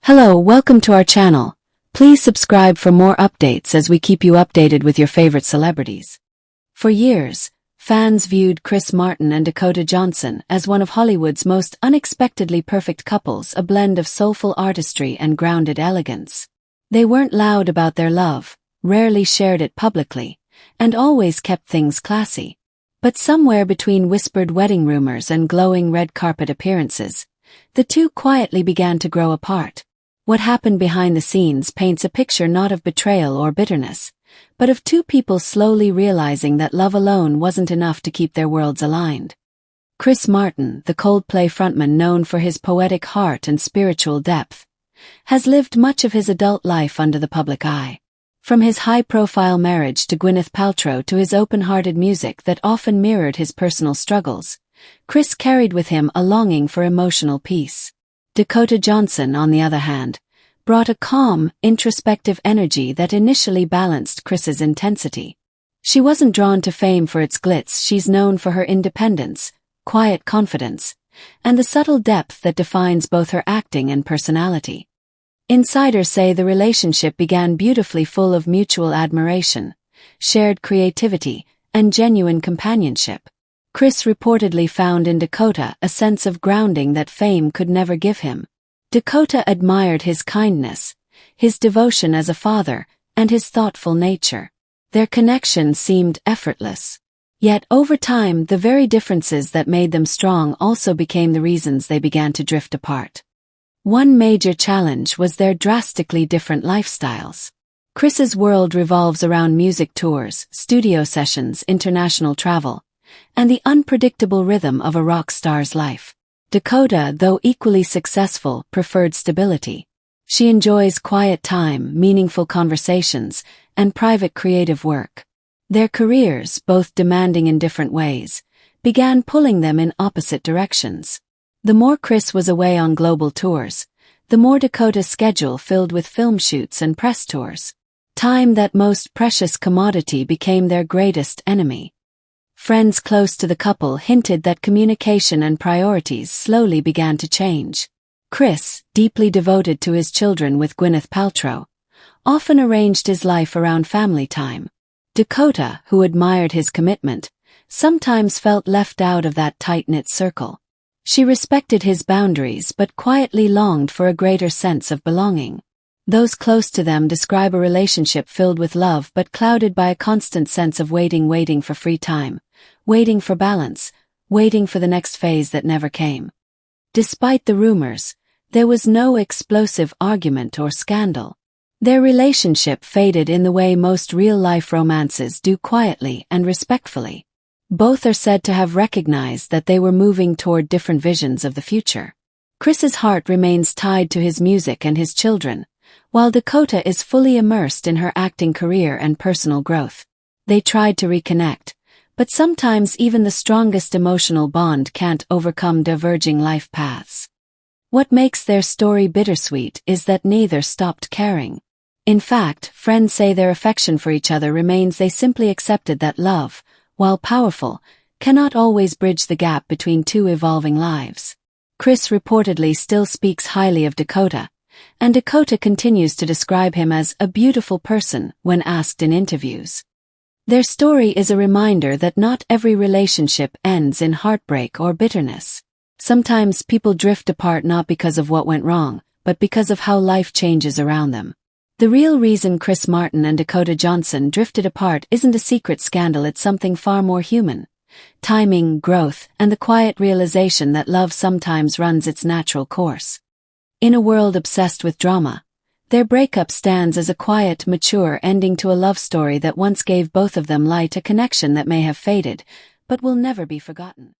Hello, welcome to our channel. Please subscribe for more updates as we keep you updated with your favorite celebrities. For years, fans viewed Chris Martin and Dakota Johnson as one of Hollywood's most unexpectedly perfect couples, a blend of soulful artistry and grounded elegance. They weren't loud about their love, rarely shared it publicly, and always kept things classy. But somewhere between whispered wedding rumors and glowing red carpet appearances, the two quietly began to grow apart. What happened behind the scenes paints a picture not of betrayal or bitterness, but of two people slowly realizing that love alone wasn't enough to keep their worlds aligned. Chris Martin, the Coldplay frontman known for his poetic heart and spiritual depth, has lived much of his adult life under the public eye. From his high-profile marriage to Gwyneth Paltrow to his open-hearted music that often mirrored his personal struggles, Chris carried with him a longing for emotional peace. Dakota Johnson, on the other hand, brought a calm, introspective energy that initially balanced Chris's intensity. She wasn't drawn to fame for its glitz. She's known for her independence, quiet confidence, and the subtle depth that defines both her acting and personality. Insiders say the relationship began beautifully, full of mutual admiration, shared creativity, and genuine companionship. Chris reportedly found in Dakota a sense of grounding that fame could never give him. Dakota admired his kindness, his devotion as a father, and his thoughtful nature. Their connection seemed effortless. Yet over time, the very differences that made them strong also became the reasons they began to drift apart. One major challenge was their drastically different lifestyles. Chris's world revolves around music tours, studio sessions, international travel, and the unpredictable rhythm of a rock star's life. Dakota, though equally successful, preferred stability. She enjoys quiet time, meaningful conversations, and private creative work. Their careers, both demanding in different ways, began pulling them in opposite directions. The more Chris was away on global tours, the more Dakota's schedule filled with film shoots and press tours. Time, that most precious commodity, became their greatest enemy. Friends close to the couple hinted that communication and priorities slowly began to change. Chris, deeply devoted to his children with Gwyneth Paltrow, often arranged his life around family time. Dakota, who admired his commitment, sometimes felt left out of that tight-knit circle. She respected his boundaries but quietly longed for a greater sense of belonging. Those close to them describe a relationship filled with love but clouded by a constant sense of waiting for free time, waiting for balance, waiting for the next phase that never came. Despite the rumors, there was no explosive argument or scandal. Their relationship faded in the way most real-life romances do, quietly and respectfully. Both are said to have recognized that they were moving toward different visions of the future. Chris's heart remains tied to his music and his children, while Dakota is fully immersed in her acting career and personal growth. They tried to reconnect, but sometimes even the strongest emotional bond can't overcome diverging life paths. What makes their story bittersweet is that neither stopped caring. In fact, friends say their affection for each other remains. They simply accepted that love, while powerful, cannot always bridge the gap between two evolving lives. Chris reportedly still speaks highly of Dakota, and Dakota continues to describe him as a beautiful person when asked in interviews. Their story is a reminder that not every relationship ends in heartbreak or bitterness. Sometimes people drift apart not because of what went wrong, but because of how life changes around them. The real reason Chris Martin and Dakota Johnson drifted apart isn't a secret scandal. It's something far more human. Timing, growth, and the quiet realization that love sometimes runs its natural course. In a world obsessed with drama, their breakup stands as a quiet, mature ending to a love story that once gave both of them light, a connection that may have faded, but will never be forgotten.